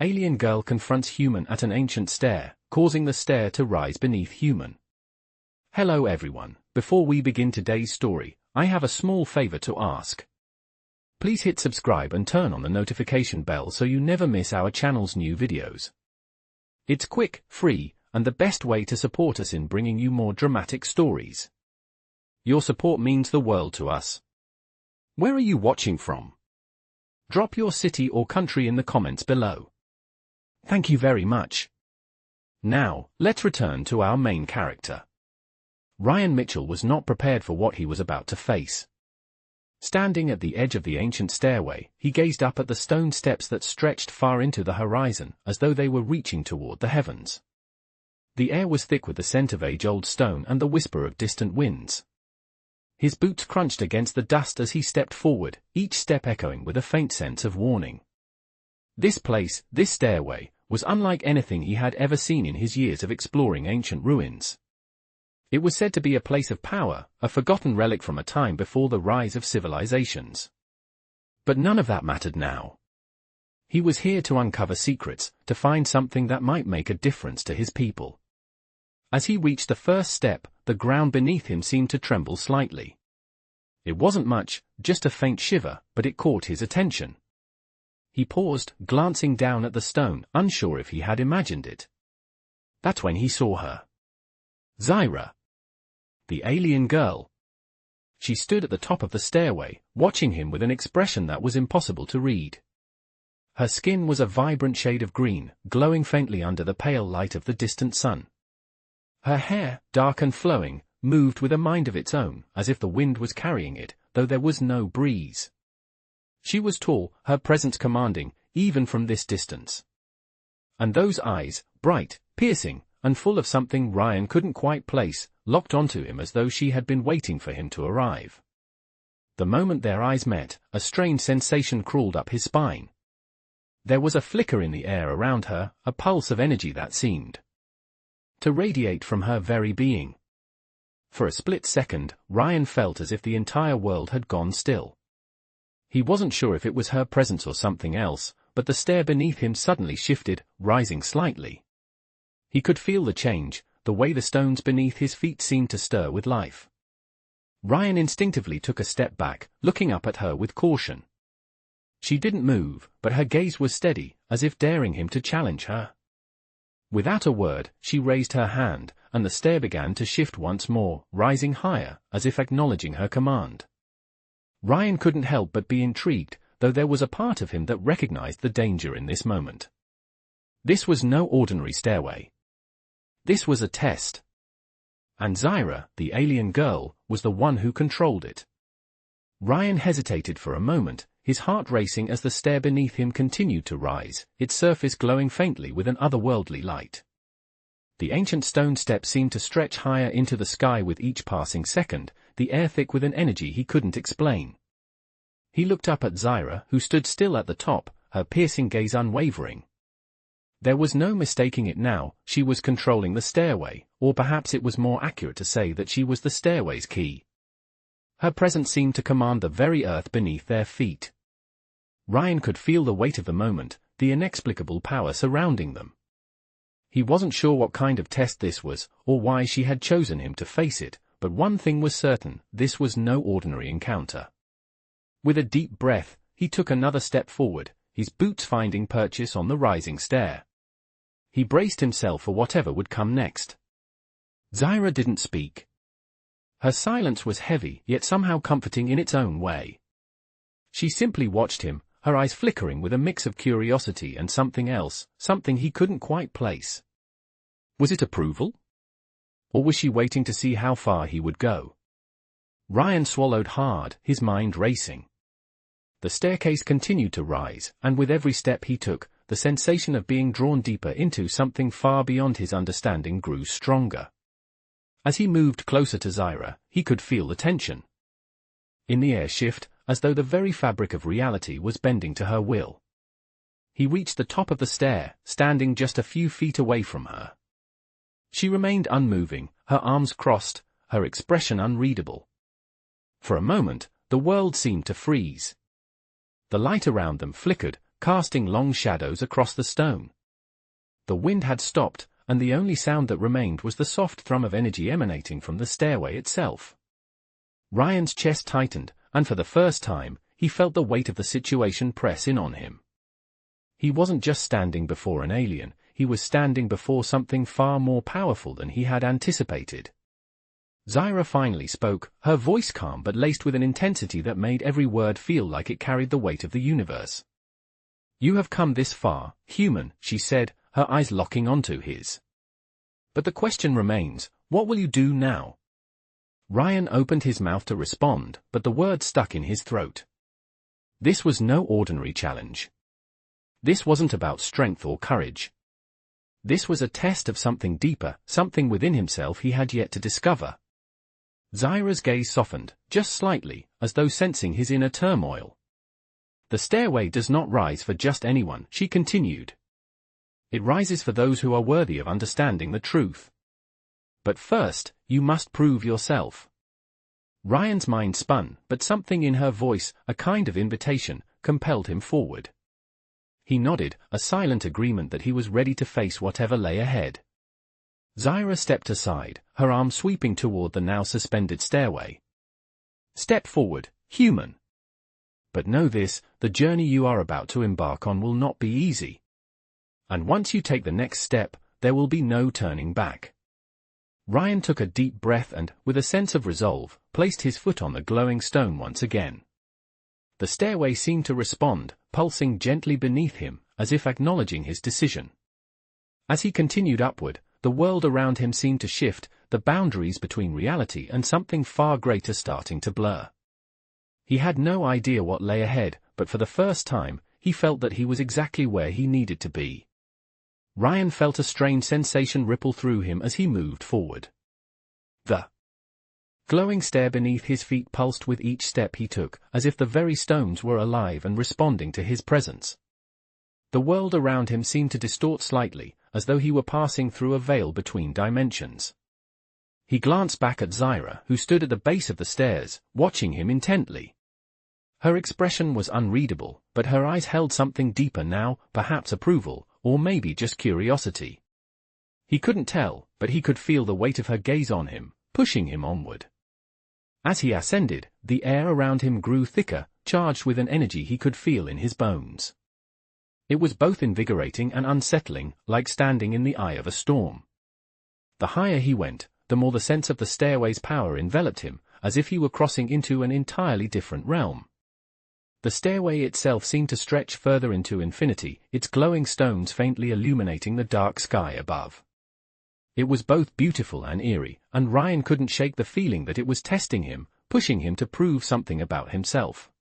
Alien girl confronts human at an ancient stair, causing the stair to rise beneath human. Hello everyone, before we begin today's story, I have a small favor to ask. Please hit subscribe and turn on the notification bell so you never miss our channel's new videos. It's quick, free, and the best way to support us in bringing you more dramatic stories. Your support means the world to us. Where are you watching from? Drop your city or country in the comments below. Thank you very much. Now, let's return to our main character. Ryan Mitchell was not prepared for what he was about to face. Standing at the edge of the ancient stairway, he gazed up at the stone steps that stretched far into the horizon, as though they were reaching toward the heavens. The air was thick with the scent of age-old stone and the whisper of distant winds. His boots crunched against the dust as he stepped forward, each step echoing with a faint sense of warning. This place, this stairway, was unlike anything he had ever seen in his years of exploring ancient ruins. It was said to be a place of power, a forgotten relic from a time before the rise of civilizations. But none of that mattered now. He was here to uncover secrets, to find something that might make a difference to his people. As he reached the first step, the ground beneath him seemed to tremble slightly. It wasn't much, just a faint shiver, but it caught his attention. He paused, glancing down at the stone, unsure if he had imagined it. That's when he saw her. Zyra. The alien girl. She stood at the top of the stairway, watching him with an expression that was impossible to read. Her skin was a vibrant shade of green, glowing faintly under the pale light of the distant sun. Her hair, dark and flowing, moved with a mind of its own, as if the wind was carrying it, though there was no breeze. She was tall, her presence commanding, even from this distance. And those eyes, bright, piercing, and full of something Ryan couldn't quite place, locked onto him as though she had been waiting for him to arrive. The moment their eyes met, a strange sensation crawled up his spine. There was a flicker in the air around her, a pulse of energy that seemed to radiate from her very being. For a split second, Ryan felt as if the entire world had gone still. He wasn't sure if it was her presence or something else, but the stair beneath him suddenly shifted, rising slightly. He could feel the change, the way the stones beneath his feet seemed to stir with life. Ryan instinctively took a step back, looking up at her with caution. She didn't move, but her gaze was steady, as if daring him to challenge her. Without a word, she raised her hand, and the stair began to shift once more, rising higher, as if acknowledging her command. Ryan couldn't help but be intrigued, though there was a part of him that recognized the danger in this moment. This was no ordinary stairway. This was a test. And Zyra, the alien girl, was the one who controlled it. Ryan hesitated for a moment, his heart racing as the stair beneath him continued to rise, its surface glowing faintly with an otherworldly light. The ancient stone steps seemed to stretch higher into the sky with each passing second, the air thick with an energy he couldn't explain. He looked up at Zyra, who stood still at the top, her piercing gaze unwavering. There was no mistaking it now, she was controlling the stairway, or perhaps it was more accurate to say that she was the stairway's key. Her presence seemed to command the very earth beneath their feet. Ryan could feel the weight of the moment, the inexplicable power surrounding them. He wasn't sure what kind of test this was, or why she had chosen him to face it, but one thing was certain, this was no ordinary encounter. With a deep breath, he took another step forward, his boots finding purchase on the rising stair. He braced himself for whatever would come next. Zyra didn't speak. Her silence was heavy, yet somehow comforting in its own way. She simply watched him, her eyes flickering with a mix of curiosity and something else, something he couldn't quite place. Was it approval? Or was she waiting to see how far he would go? Ryan swallowed hard, his mind racing. The staircase continued to rise, and with every step he took, the sensation of being drawn deeper into something far beyond his understanding grew stronger. As he moved closer to Zyra, he could feel the tension in the air shift, as though the very fabric of reality was bending to her will. He reached the top of the stair, standing just a few feet away from her. She remained unmoving, her arms crossed, her expression unreadable. For a moment, the world seemed to freeze. The light around them flickered, casting long shadows across the stone. The wind had stopped, and the only sound that remained was the soft thrum of energy emanating from the stairway itself. Ryan's chest tightened, and for the first time, he felt the weight of the situation press in on him. He wasn't just standing before an alien, he was standing before something far more powerful than he had anticipated. Zyra finally spoke, her voice calm but laced with an intensity that made every word feel like it carried the weight of the universe. "You have come this far, human," she said, her eyes locking onto his. "But the question remains, what will you do now?" Ryan opened his mouth to respond, but the words stuck in his throat. This was no ordinary challenge. This wasn't about strength or courage. This was a test of something deeper, something within himself he had yet to discover. Zyra's gaze softened, just slightly, as though sensing his inner turmoil. "The stairway does not rise for just anyone," she continued. "It rises for those who are worthy of understanding the truth. But first, you must prove yourself." Ryan's mind spun, but something in her voice, a kind of invitation, compelled him forward. He nodded, a silent agreement that he was ready to face whatever lay ahead. Zyra stepped aside, her arm sweeping toward the now suspended stairway. "Step forward, human. But know this, the journey you are about to embark on will not be easy. And once you take the next step, there will be no turning back." Ryan took a deep breath and, with a sense of resolve, placed his foot on the glowing stone once again. The stairway seemed to respond, pulsing gently beneath him, as if acknowledging his decision. As he continued upward, the world around him seemed to shift, the boundaries between reality and something far greater starting to blur. He had no idea what lay ahead, but for the first time, he felt that he was exactly where he needed to be. Ryan felt a strange sensation ripple through him as he moved forward. The glowing stair beneath his feet pulsed with each step he took, as if the very stones were alive and responding to his presence. The world around him seemed to distort slightly, as though he were passing through a veil between dimensions. He glanced back at Zyra, who stood at the base of the stairs, watching him intently. Her expression was unreadable, but her eyes held something deeper now, perhaps approval, or maybe just curiosity. He couldn't tell, but he could feel the weight of her gaze on him, pushing him onward. As he ascended, the air around him grew thicker, charged with an energy he could feel in his bones. It was both invigorating and unsettling, like standing in the eye of a storm. The higher he went, the more the sense of the stairway's power enveloped him, as if he were crossing into an entirely different realm. The stairway itself seemed to stretch further into infinity, its glowing stones faintly illuminating the dark sky above. It was both beautiful and eerie, and Ryan couldn't shake the feeling that it was testing him, pushing him to prove something about himself.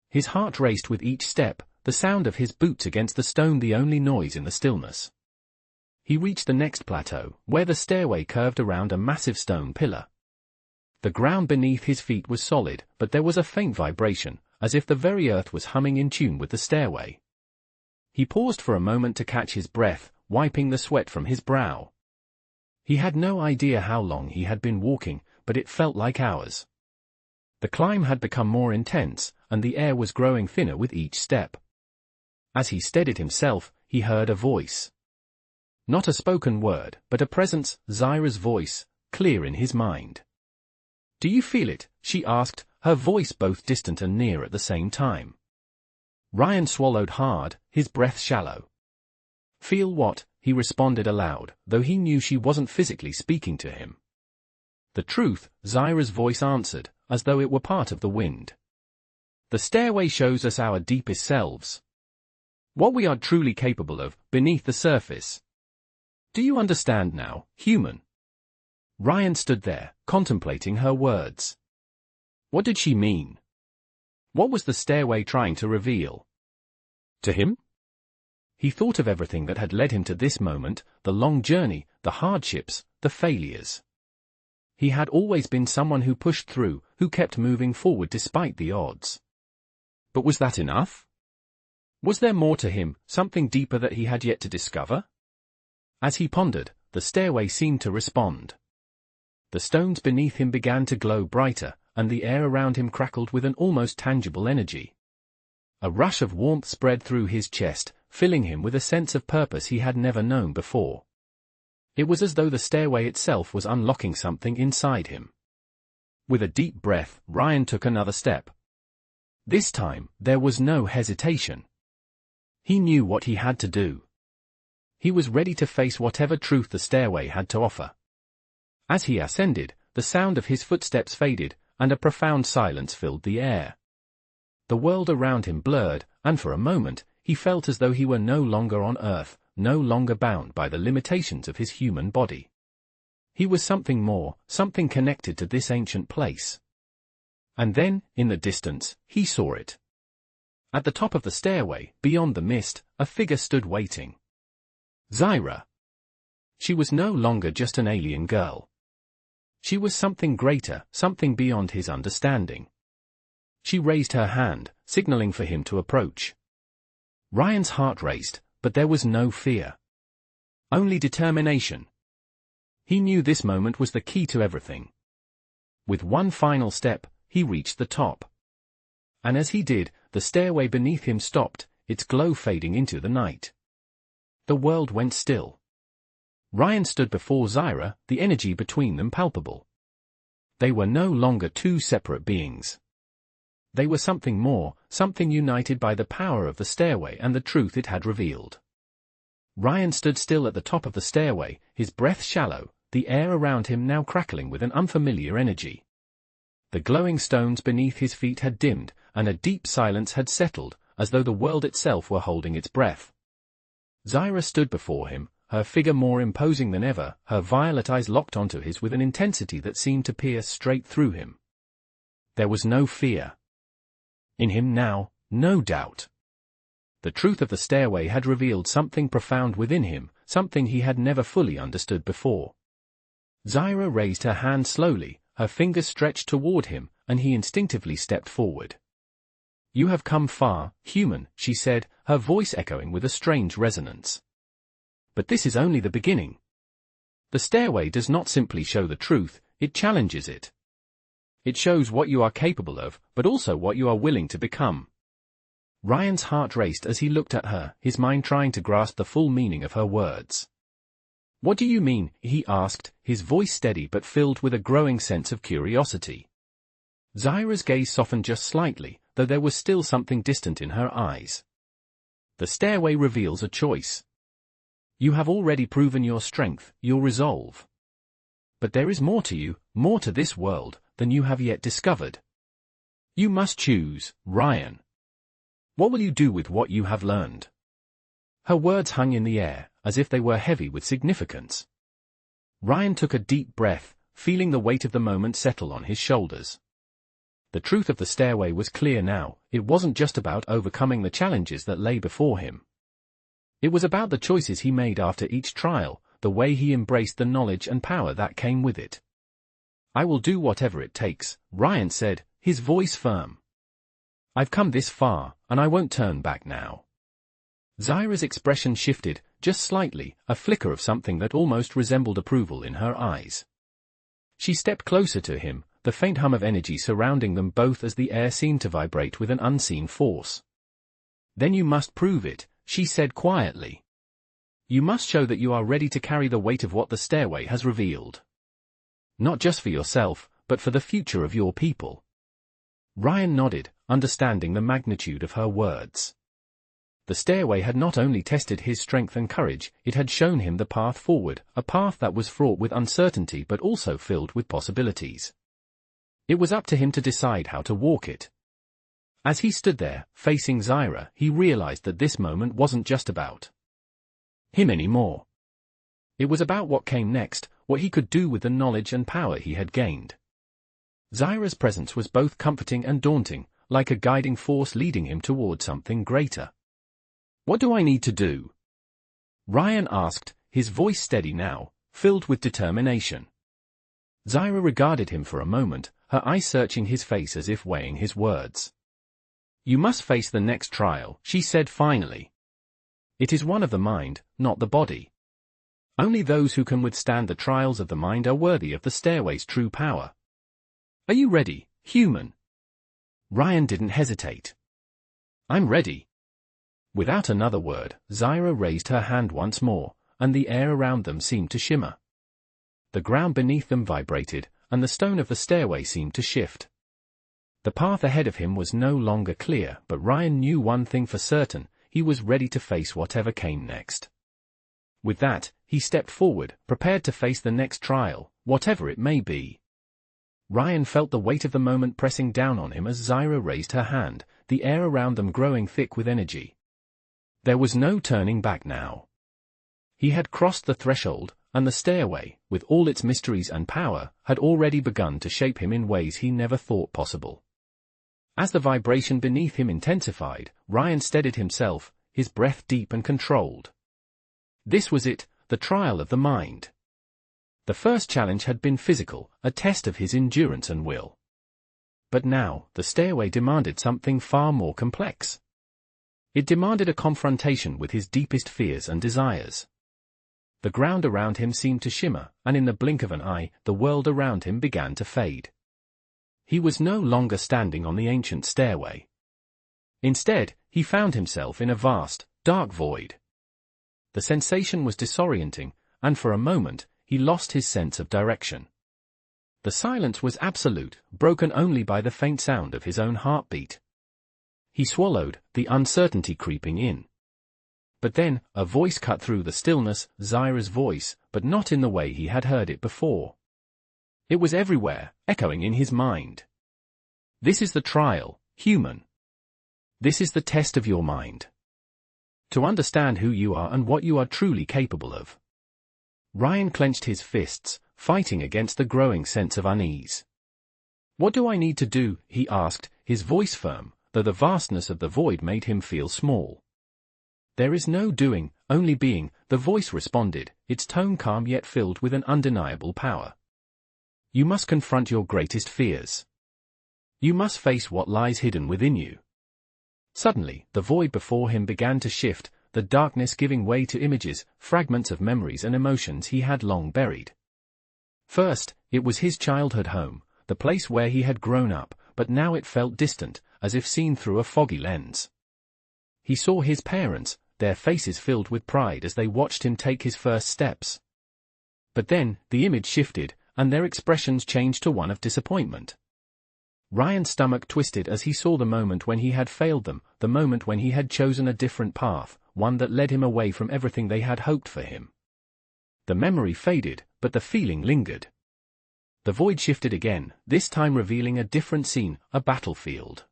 His heart raced with each step, the sound of his boots against the stone the only noise in the stillness. He reached the next plateau, where the stairway curved around a massive stone pillar. The ground beneath his feet was solid, but there was a faint vibration, as if the very earth was humming in tune with the stairway. He paused for a moment to catch his breath, wiping the sweat from his brow. He had no idea how long he had been walking, but it felt like hours. The climb had become more intense, and the air was growing thinner with each step. As he steadied himself, he heard a voice. Not a spoken word, but a presence, Zyra's voice, clear in his mind. "Do you feel it?" she asked, her voice both distant and near at the same time. Ryan swallowed hard, his breath shallow. "Feel what?" he responded aloud, though he knew she wasn't physically speaking to him. "The truth," Zyra's voice answered, as though it were part of the wind. "The stairway shows us our deepest selves. What we are truly capable of, beneath the surface. Do you understand now, human?" Ryan stood there, contemplating her words. What did she mean? What was the stairway trying to reveal? To him? He thought of everything that had led him to this moment, the long journey, the hardships, the failures. He had always been someone who pushed through, who kept moving forward despite the odds. But was that enough? Was there more to him, something deeper that he had yet to discover? As he pondered, the stairway seemed to respond. The stones beneath him began to glow brighter, and the air around him crackled with an almost tangible energy. A rush of warmth spread through his chest, filling him with a sense of purpose he had never known before. It was as though the stairway itself was unlocking something inside him. With a deep breath, Ryan took another step. This time, there was no hesitation. He knew what he had to do. He was ready to face whatever truth the stairway had to offer. As he ascended, the sound of his footsteps faded, and a profound silence filled the air. The world around him blurred, and for a moment, he felt as though he were no longer on Earth, no longer bound by the limitations of his human body. He was something more, something connected to this ancient place. And then, in the distance, he saw it. At the top of the stairway, beyond the mist, a figure stood waiting. Zyra. She was no longer just an alien girl. She was something greater, something beyond his understanding. She raised her hand, signaling for him to approach. Ryan's heart raced, but there was no fear. Only determination. He knew this moment was the key to everything. With one final step, he reached the top. And as he did, the stairway beneath him stopped, its glow fading into the night. The world went still. Ryan stood before Zyra, the energy between them palpable. They were no longer two separate beings. They were something more, something united by the power of the stairway and the truth it had revealed. Ryan stood still at the top of the stairway, his breath shallow, the air around him now crackling with an unfamiliar energy. The glowing stones beneath his feet had dimmed, and a deep silence had settled, as though the world itself were holding its breath. Zyra stood before him, her figure more imposing than ever, her violet eyes locked onto his with an intensity that seemed to pierce straight through him. There was no fear. In him now, no doubt. The truth of the stairway had revealed something profound within him, something he had never fully understood before. Zyra raised her hand slowly, her fingers stretched toward him, and he instinctively stepped forward. "You have come far, human," she said, her voice echoing with a strange resonance. "But this is only the beginning. The stairway does not simply show the truth, it challenges it. It shows what you are capable of, but also what you are willing to become." Ryan's heart raced as he looked at her, his mind trying to grasp the full meaning of her words. "What do you mean?" he asked, his voice steady but filled with a growing sense of curiosity. Zyra's gaze softened just slightly, though there was still something distant in her eyes. "The stairway reveals a choice. You have already proven your strength, your resolve. But there is more to you, more to this world, than you have yet discovered. You must choose, Ryan. What will you do with what you have learned?" Her words hung in the air, as if they were heavy with significance. Ryan took a deep breath, feeling the weight of the moment settle on his shoulders. The truth of the stairway was clear now, it wasn't just about overcoming the challenges that lay before him. It was about the choices he made after each trial, the way he embraced the knowledge and power that came with it. "I will do whatever it takes," Ryan said, his voice firm. "I've come this far, and I won't turn back now." Zyra's expression shifted, just slightly, a flicker of something that almost resembled approval in her eyes. She stepped closer to him, the faint hum of energy surrounding them both as the air seemed to vibrate with an unseen force. "Then you must prove it," she said quietly. "You must show that you are ready to carry the weight of what the stairway has revealed. Not just for yourself, but for the future of your people." Ryan nodded, understanding the magnitude of her words. The stairway had not only tested his strength and courage, it had shown him the path forward, a path that was fraught with uncertainty but also filled with possibilities. It was up to him to decide how to walk it. As he stood there, facing Zyra, he realized that this moment wasn't just about him anymore. It was about what came next, what he could do with the knowledge and power he had gained. Zyra's presence was both comforting and daunting, like a guiding force leading him toward something greater. "What do I need to do?" Ryan asked, his voice steady now, filled with determination. Zyra regarded him for a moment, her eyes searching his face as if weighing his words. "You must face the next trial," she said finally. "It is one of the mind, not the body. Only those who can withstand the trials of the mind are worthy of the stairway's true power. Are you ready, human?" Ryan didn't hesitate. I'm ready. Without another word, Zyra raised her hand once more, and the air around them seemed to shimmer. The ground beneath them vibrated, and the stone of the stairway seemed to shift. The path ahead of him was no longer clear, but Ryan knew one thing for certain: he was ready to face whatever came next. With that, he stepped forward, prepared to face the next trial, whatever it may be. Ryan felt the weight of the moment pressing down on him as Zyra raised her hand, the air around them growing thick with energy. There was no turning back now. He had crossed the threshold, and the stairway, with all its mysteries and power, had already begun to shape him in ways he never thought possible. As the vibration beneath him intensified, Ryan steadied himself, his breath deep and controlled. This was it, the trial of the mind. The first challenge had been physical, a test of his endurance and will. But now, the stairway demanded something far more complex. It demanded a confrontation with his deepest fears and desires. The ground around him seemed to shimmer, and in the blink of an eye, the world around him began to fade. He was no longer standing on the ancient stairway. Instead, he found himself in a vast, dark void. The sensation was disorienting, and for a moment, he lost his sense of direction. The silence was absolute, broken only by the faint sound of his own heartbeat. He swallowed, the uncertainty creeping in. But then, a voice cut through the stillness, Zyra's voice, but not in the way he had heard it before. It was everywhere, echoing in his mind. This is the trial, human. This is the test of your mind. To understand who you are and what you are truly capable of. Ryan clenched his fists, fighting against the growing sense of unease. What do I need to do? He asked, his voice firm, though the vastness of the void made him feel small. There is no doing, only being, the voice responded, its tone calm yet filled with an undeniable power. You must confront your greatest fears. You must face what lies hidden within you. Suddenly, the void before him began to shift, the darkness giving way to images, fragments of memories and emotions he had long buried. First, it was his childhood home, the place where he had grown up, but now it felt distant, as if seen through a foggy lens. He saw his parents, their faces filled with pride as they watched him take his first steps. But then, the image shifted, and their expressions changed to one of disappointment. Ryan's stomach twisted as he saw the moment when he had failed them, the moment when he had chosen a different path, one that led him away from everything they had hoped for him. The memory faded, but the feeling lingered. The void shifted again, this time revealing a different scene, a battlefield.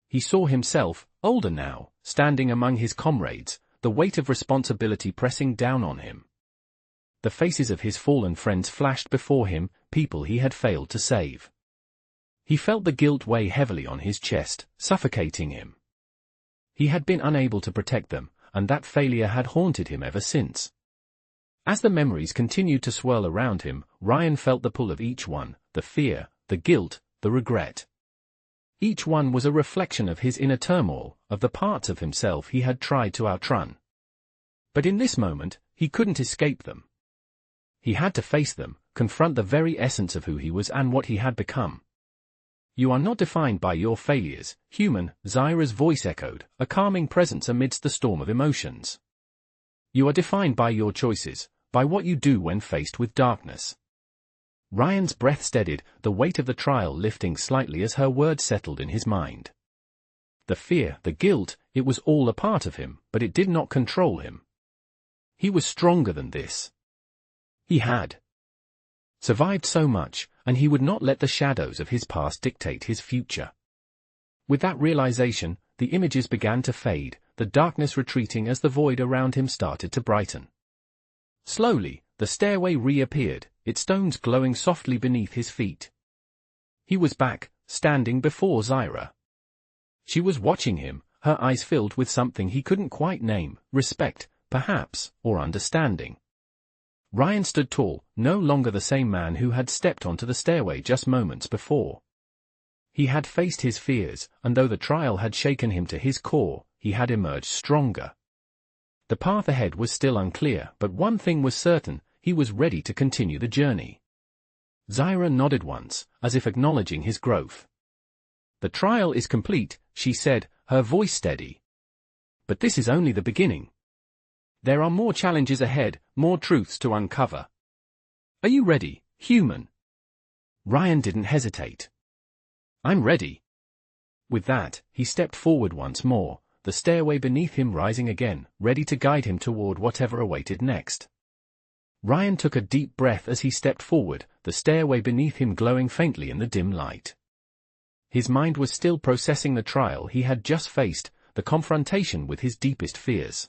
He saw himself, older now, standing among his comrades, the weight of responsibility pressing down on him. The faces of his fallen friends flashed before him, people he had failed to save. He felt the guilt weigh heavily on his chest, suffocating him. He had been unable to protect them, and that failure had haunted him ever since. As the memories continued to swirl around him, Ryan felt the pull of each one, the fear, the guilt, the regret. Each one was a reflection of his inner turmoil, of the parts of himself he had tried to outrun. But in this moment, he couldn't escape them. He had to face them, confront the very essence of who he was and what he had become. You are not defined by your failures, human, Zyra's voice echoed, a calming presence amidst the storm of emotions. You are defined by your choices, by what you do when faced with darkness. Ryan's breath steadied, the weight of the trial lifting slightly as her words settled in his mind. The fear, the guilt, it was all a part of him, but it did not control him. He was stronger than this. He had survived so much, and he would not let the shadows of his past dictate his future. With that realization, the images began to fade, the darkness retreating as the void around him started to brighten. Slowly, the stairway reappeared, its stones glowing softly beneath his feet. He was back, standing before Zyra. She was watching him, her eyes filled with something he couldn't quite name, respect, perhaps, or understanding. Ryan stood tall, no longer the same man who had stepped onto the stairway just moments before. He had faced his fears, and though the trial had shaken him to his core, he had emerged stronger. The path ahead was still unclear, but one thing was certain, he was ready to continue the journey. Zyra nodded once, as if acknowledging his growth. The trial is complete, she said, her voice steady. But this is only the beginning. There are more challenges ahead, more truths to uncover. Are you ready, human? Ryan didn't hesitate. I'm ready. With that, he stepped forward once more, the stairway beneath him rising again, ready to guide him toward whatever awaited next. Ryan took a deep breath as he stepped forward, the stairway beneath him glowing faintly in the dim light. His mind was still processing the trial he had just faced, the confrontation with his deepest fears.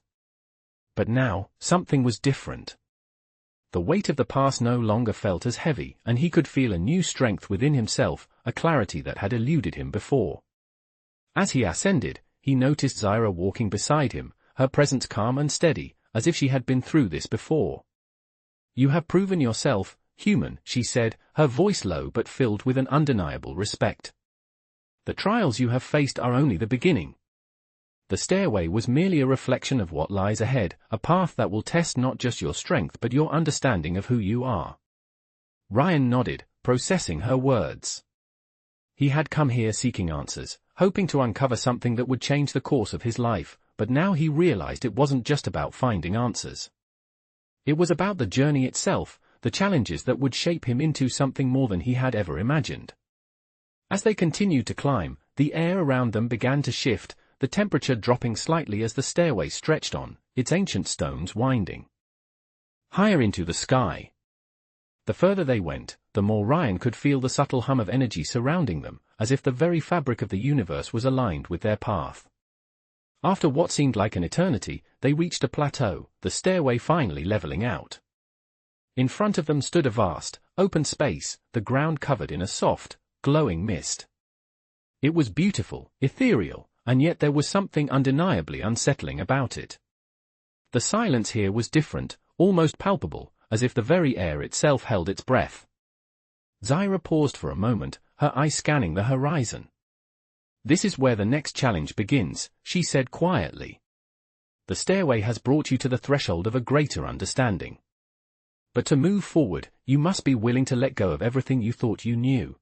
But now, something was different. The weight of the past no longer felt as heavy, and he could feel a new strength within himself, a clarity that had eluded him before. As he ascended, he noticed Zyra walking beside him, her presence calm and steady, as if she had been through this before. You have proven yourself, human, she said, her voice low but filled with an undeniable respect. The trials you have faced are only the beginning. The stairway was merely a reflection of what lies ahead, a path that will test not just your strength but your understanding of who you are. Ryan nodded, processing her words. He had come here seeking answers, hoping to uncover something that would change the course of his life, but now he realized it wasn't just about finding answers. It was about the journey itself, the challenges that would shape him into something more than he had ever imagined. As they continued to climb, the air around them began to shift, the temperature dropping slightly as the stairway stretched on, its ancient stones winding higher into the sky. The further they went, the more Ryan could feel the subtle hum of energy surrounding them, as if the very fabric of the universe was aligned with their path. After what seemed like an eternity, they reached a plateau, the stairway finally leveling out. In front of them stood a vast, open space, the ground covered in a soft, glowing mist. It was beautiful, ethereal, and yet there was something undeniably unsettling about it. The silence here was different, almost palpable, as if the very air itself held its breath. Zyra paused for a moment, her eyes scanning the horizon. This is where the next challenge begins, she said quietly. The stairway has brought you to the threshold of a greater understanding. But to move forward, you must be willing to let go of everything you thought you knew.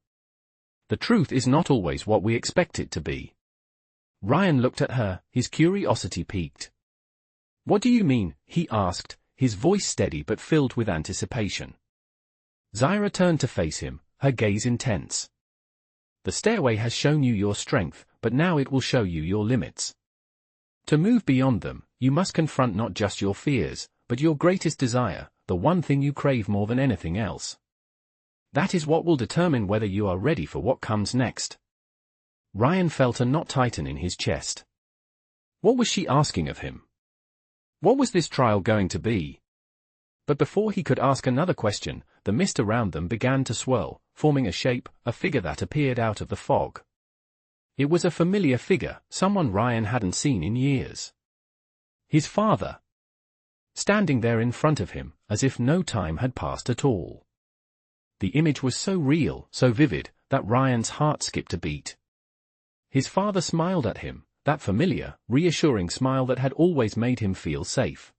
The truth is not always what we expect it to be. Ryan looked at her, his curiosity piqued. What do you mean? He asked, his voice steady but filled with anticipation. Zyra turned to face him, her gaze intense. The stairway has shown you your strength, but now it will show you your limits. To move beyond them, you must confront not just your fears, but your greatest desire, the one thing you crave more than anything else. That is what will determine whether you are ready for what comes next. Ryan felt a knot tighten in his chest. What was she asking of him? What was this trial going to be? But before he could ask another question, the mist around them began to swirl, forming a shape, a figure that appeared out of the fog. It was a familiar figure, someone Ryan hadn't seen in years. His father. Standing there in front of him, as if no time had passed at all. The image was so real, so vivid, that Ryan's heart skipped a beat. His father smiled at him, that familiar, reassuring smile that had always made him feel safe.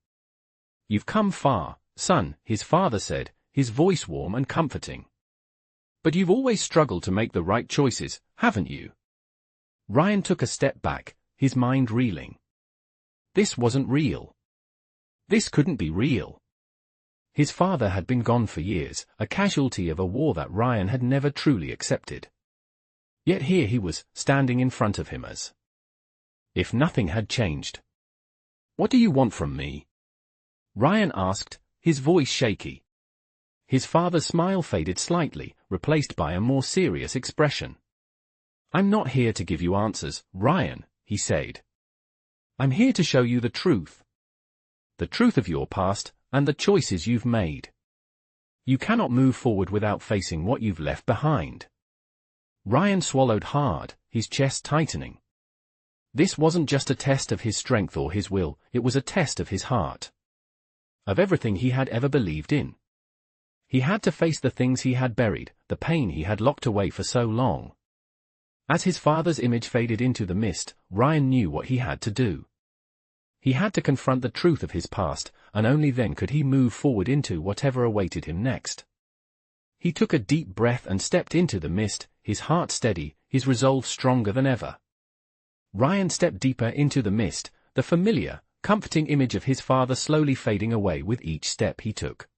You've come far, son, his father said, his voice warm and comforting. But you've always struggled to make the right choices, haven't you? Ryan took a step back, his mind reeling. This wasn't real. This couldn't be real. His father had been gone for years, a casualty of a war that Ryan had never truly accepted. Yet here he was, standing in front of him as if nothing had changed. What do you want from me? Ryan asked, his voice shaky. His father's smile faded slightly, replaced by a more serious expression. I'm not here to give you answers, Ryan, he said. I'm here to show you the truth. The truth of your past, and the choices you've made. You cannot move forward without facing what you've left behind. Ryan swallowed hard, his chest tightening. This wasn't just a test of his strength or his will, it was a test of his heart. Of everything he had ever believed in. He had to face the things he had buried, the pain he had locked away for so long. As his father's image faded into the mist, Ryan knew what he had to do. He had to confront the truth of his past, and only then could he move forward into whatever awaited him next. He took a deep breath and stepped into the mist, his heart steady, his resolve stronger than ever. Ryan stepped deeper into the mist, the familiar, comforting image of his father slowly fading away with each step he took.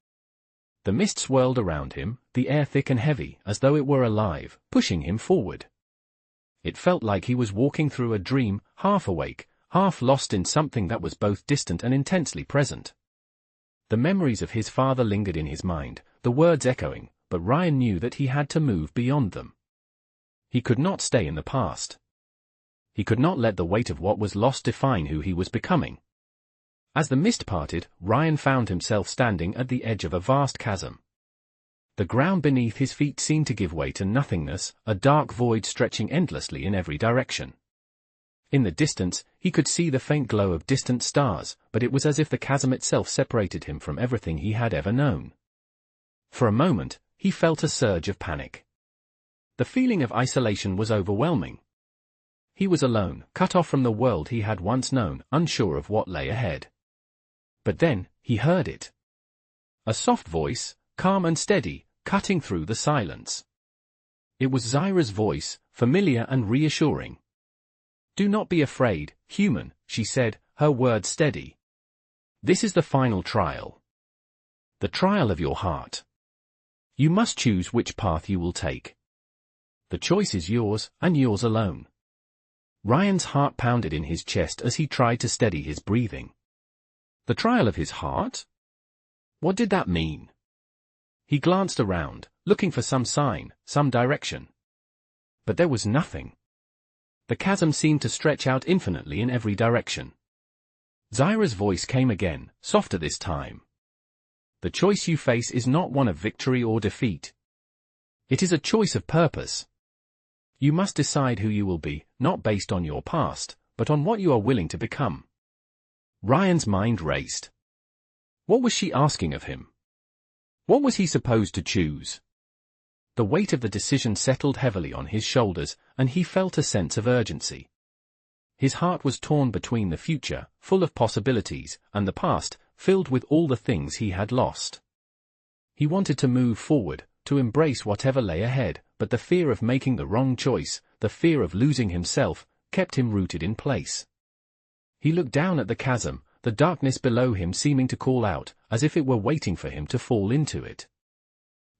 The mist swirled around him, the air thick and heavy, as though it were alive, pushing him forward. It felt like he was walking through a dream, half awake, half lost in something that was both distant and intensely present. The memories of his father lingered in his mind, the words echoing, but Ryan knew that he had to move beyond them. He could not stay in the past. He could not let the weight of what was lost define who he was becoming. As the mist parted, Ryan found himself standing at the edge of a vast chasm. The ground beneath his feet seemed to give way to nothingness, a dark void stretching endlessly in every direction. In the distance, he could see the faint glow of distant stars, but it was as if the chasm itself separated him from everything he had ever known. For a moment, he felt a surge of panic. The feeling of isolation was overwhelming. He was alone, cut off from the world he had once known, unsure of what lay ahead. But then, he heard it. A soft voice, calm and steady, cutting through the silence. It was Zyra's voice, familiar and reassuring. "Do not be afraid, human," she said, her words steady. "This is the final trial. The trial of your heart. You must choose which path you will take. The choice is yours, and yours alone." Ryan's heart pounded in his chest as he tried to steady his breathing. The trial of his heart? What did that mean? He glanced around, looking for some sign, some direction. But there was nothing. The chasm seemed to stretch out infinitely in every direction. Zyra's voice came again, softer this time. "The choice you face is not one of victory or defeat. It is a choice of purpose. You must decide who you will be, not based on your past, but on what you are willing to become." Ryan's mind raced. What was she asking of him? What was he supposed to choose? The weight of the decision settled heavily on his shoulders, and he felt a sense of urgency. His heart was torn between the future, full of possibilities, and the past, filled with all the things he had lost. He wanted to move forward, to embrace whatever lay ahead, but the fear of making the wrong choice, the fear of losing himself, kept him rooted in place. He looked down at the chasm, the darkness below him seeming to call out, as if it were waiting for him to fall into it.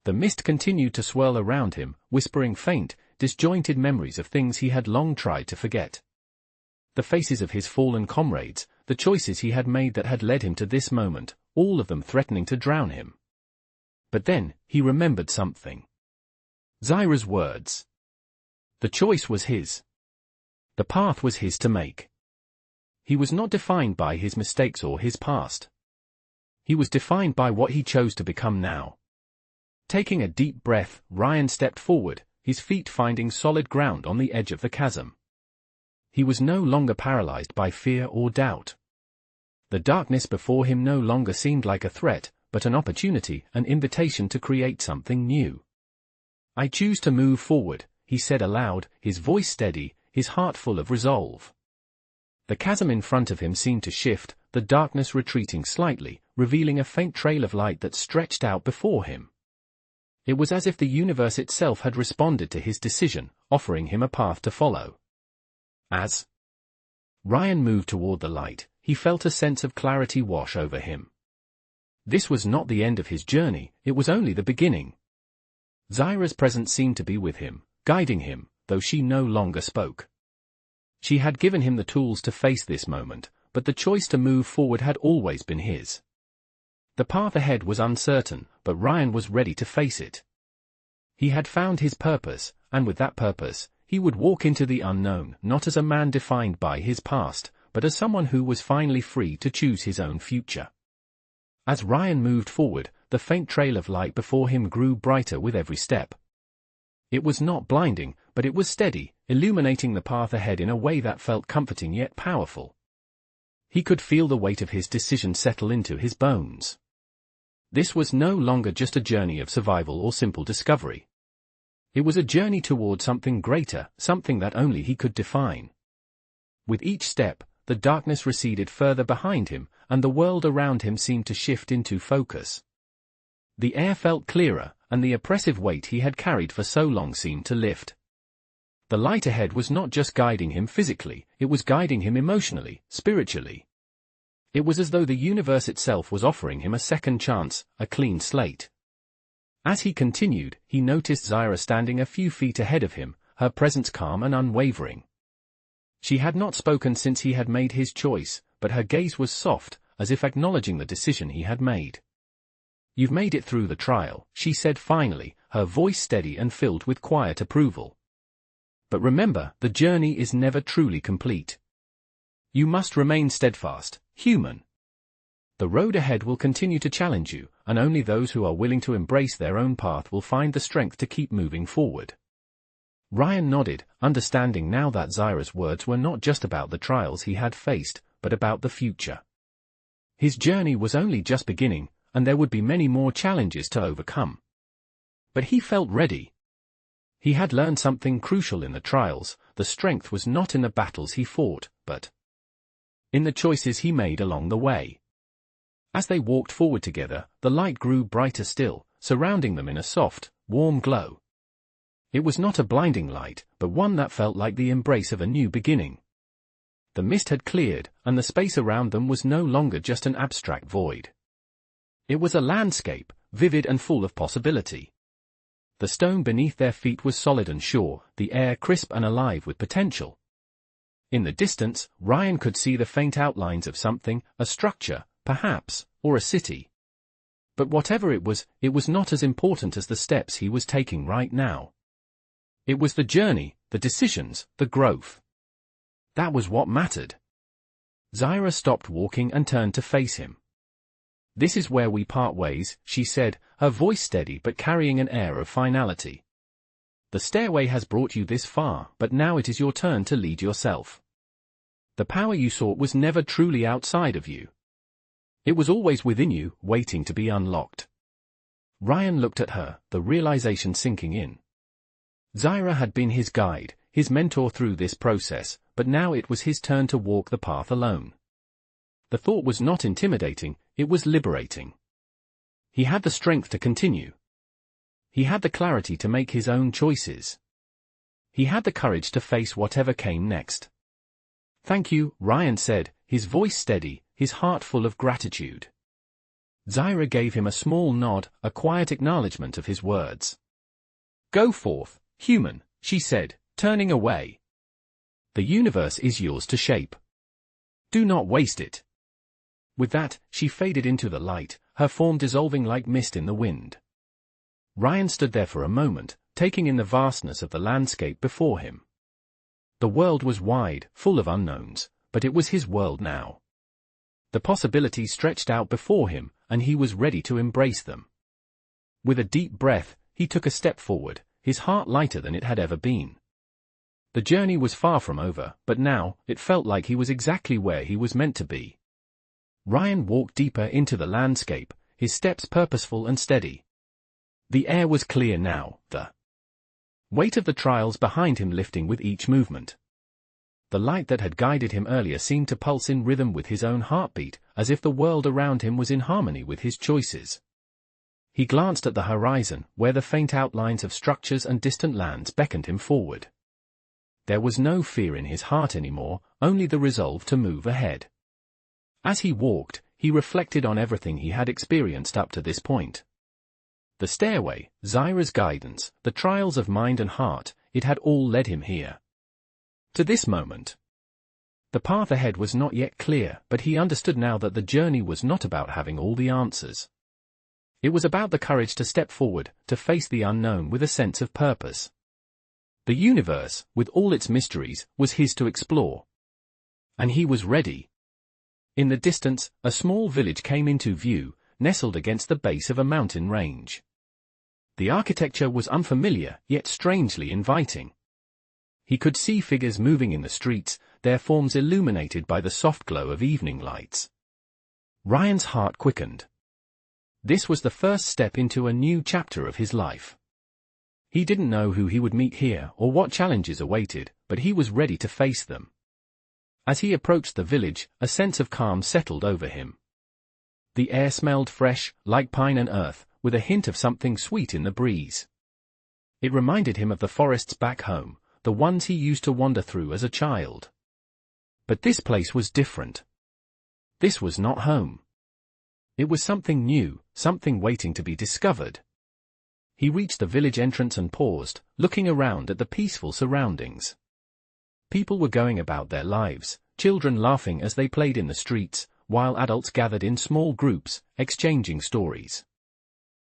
The mist continued to swirl around him, whispering faint, disjointed memories of things he had long tried to forget. The faces of his fallen comrades, the choices he had made that had led him to this moment, all of them threatening to drown him. But then, he remembered something. Zyra's words. The choice was his. The path was his to make. He was not defined by his mistakes or his past. He was defined by what he chose to become now. Taking a deep breath, Ryan stepped forward, his feet finding solid ground on the edge of the chasm. He was no longer paralyzed by fear or doubt. The darkness before him no longer seemed like a threat, but an opportunity, an invitation to create something new. "I choose to move forward," he said aloud, his voice steady, his heart full of resolve. The chasm in front of him seemed to shift, the darkness retreating slightly, revealing a faint trail of light that stretched out before him. It was as if the universe itself had responded to his decision, offering him a path to follow. As Ryan moved toward the light, he felt a sense of clarity wash over him. This was not the end of his journey, it was only the beginning. Zyra's presence seemed to be with him, guiding him, though she no longer spoke. She had given him the tools to face this moment, but the choice to move forward had always been his. The path ahead was uncertain, but Ryan was ready to face it. He had found his purpose, and with that purpose, he would walk into the unknown, not as a man defined by his past, but as someone who was finally free to choose his own future. As Ryan moved forward, the faint trail of light before him grew brighter with every step. It was not blinding, but it was steady, illuminating the path ahead in a way that felt comforting yet powerful. He could feel the weight of his decision settle into his bones. This was no longer just a journey of survival or simple discovery. It was a journey toward something greater, something that only he could define. With each step, the darkness receded further behind him, and the world around him seemed to shift into focus. The air felt clearer, and the oppressive weight he had carried for so long seemed to lift. The light ahead was not just guiding him physically, it was guiding him emotionally, spiritually. It was as though the universe itself was offering him a second chance, a clean slate. As he continued, he noticed Zyra standing a few feet ahead of him, her presence calm and unwavering. She had not spoken since he had made his choice, but her gaze was soft, as if acknowledging the decision he had made. "You've made it through the trial," she said finally, her voice steady and filled with quiet approval. "But remember, the journey is never truly complete. You must remain steadfast, human. The road ahead will continue to challenge you, and only those who are willing to embrace their own path will find the strength to keep moving forward." Ryan nodded, understanding now that Zyra's words were not just about the trials he had faced, but about the future. His journey was only just beginning, and there would be many more challenges to overcome. But he felt ready. He had learned something crucial in the trials: the strength was not in the battles he fought, but in the choices he made along the way. As they walked forward together, the light grew brighter still, surrounding them in a soft, warm glow. It was not a blinding light, but one that felt like the embrace of a new beginning. The mist had cleared, and the space around them was no longer just an abstract void. It was a landscape, vivid and full of possibility. The stone beneath their feet was solid and sure, the air crisp and alive with potential. In the distance, Ryan could see the faint outlines of something, a structure, perhaps, or a city. But whatever it was not as important as the steps he was taking right now. It was the journey, the decisions, the growth. That was what mattered. Zyra stopped walking and turned to face him. "This is where we part ways," she said, her voice steady but carrying an air of finality. "The stairway has brought you this far, but now it is your turn to lead yourself. The power you sought was never truly outside of you. It was always within you, waiting to be unlocked." Ryan looked at her, the realization sinking in. Zyra had been his guide, his mentor through this process, but now it was his turn to walk the path alone. The thought was not intimidating, it was liberating. He had the strength to continue. He had the clarity to make his own choices. He had the courage to face whatever came next. "Thank you," Ryan said, his voice steady, his heart full of gratitude. Zyra gave him a small nod, a quiet acknowledgement of his words. "Go forth, human," she said, turning away. "The universe is yours to shape. Do not waste it." With that, she faded into the light, her form dissolving like mist in the wind. Ryan stood there for a moment, taking in the vastness of the landscape before him. The world was wide, full of unknowns, but it was his world now. The possibilities stretched out before him, and he was ready to embrace them. With a deep breath, he took a step forward, his heart lighter than it had ever been. The journey was far from over, but now, it felt like he was exactly where he was meant to be. Ryan walked deeper into the landscape, his steps purposeful and steady. The air was clear now, the weight of the trials behind him lifting with each movement. The light that had guided him earlier seemed to pulse in rhythm with his own heartbeat, as if the world around him was in harmony with his choices. He glanced at the horizon, where the faint outlines of structures and distant lands beckoned him forward. There was no fear in his heart anymore, only the resolve to move ahead. As he walked, he reflected on everything he had experienced up to this point. The stairway, Zyra's guidance, the trials of mind and heart, it had all led him here. To this moment. The path ahead was not yet clear, but he understood now that the journey was not about having all the answers. It was about the courage to step forward, to face the unknown with a sense of purpose. The universe, with all its mysteries, was his to explore. And he was ready. In the distance, a small village came into view, nestled against the base of a mountain range. The architecture was unfamiliar, yet strangely inviting. He could see figures moving in the streets, their forms illuminated by the soft glow of evening lights. Ryan's heart quickened. This was the first step into a new chapter of his life. He didn't know who he would meet here or what challenges awaited, but he was ready to face them. As he approached the village, a sense of calm settled over him. The air smelled fresh, like pine and earth, with a hint of something sweet in the breeze. It reminded him of the forests back home, the ones he used to wander through as a child. But this place was different. This was not home. It was something new, something waiting to be discovered. He reached the village entrance and paused, looking around at the peaceful surroundings. People were going about their lives, children laughing as they played in the streets, while adults gathered in small groups, exchanging stories.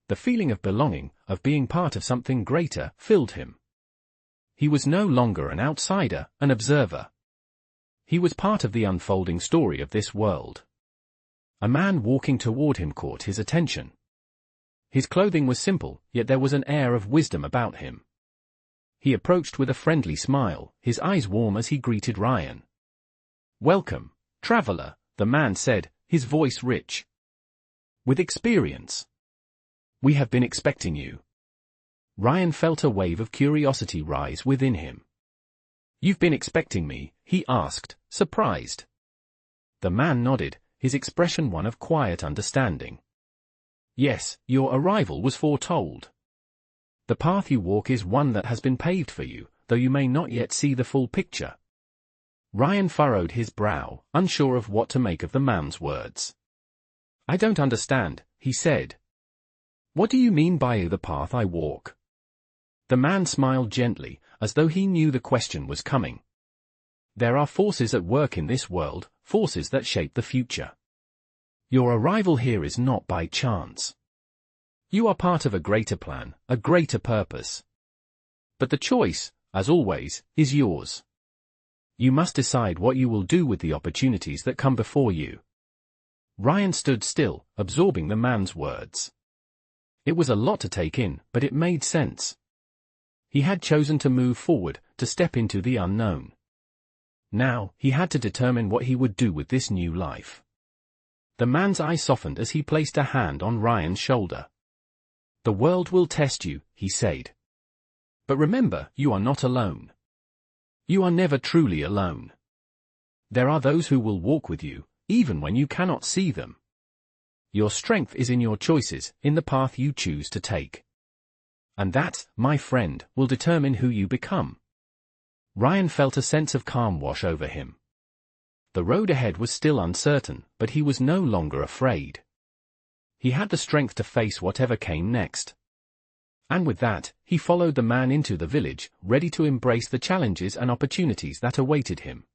The feeling of belonging, of being part of something greater, filled him. He was no longer an outsider, an observer. He was part of the unfolding story of this world. A man walking toward him caught his attention. His clothing was simple, yet there was an air of wisdom about him. He approached with a friendly smile, his eyes warm as he greeted Ryan. "Welcome, traveler," the man said, his voice rich with experience. "We have been expecting you." Ryan felt a wave of curiosity rise within him. "You've been expecting me?" he asked, surprised. The man nodded, his expression one of quiet understanding. "Yes, your arrival was foretold. The path you walk is one that has been paved for you, though you may not yet see the full picture." Ryan furrowed his brow, unsure of what to make of the man's words. "I don't understand," he said. "What do you mean by the path I walk?" The man smiled gently, as though he knew the question was coming. "There are forces at work in this world, forces that shape the future. Your arrival here is not by chance. You are part of a greater plan, a greater purpose. But the choice, as always, is yours. You must decide what you will do with the opportunities that come before you." Ryan stood still, absorbing the man's words. It was a lot to take in, but it made sense. He had chosen to move forward, to step into the unknown. Now, he had to determine what he would do with this new life. The man's eye softened as he placed a hand on Ryan's shoulder. "The world will test you," he said. "But remember, you are not alone. You are never truly alone. There are those who will walk with you, even when you cannot see them. Your strength is in your choices, in the path you choose to take. And that, my friend, will determine who you become." Ryan felt a sense of calm wash over him. The road ahead was still uncertain, but he was no longer afraid. He had the strength to face whatever came next. And with that, he followed the man into the village, ready to embrace the challenges and opportunities that awaited him.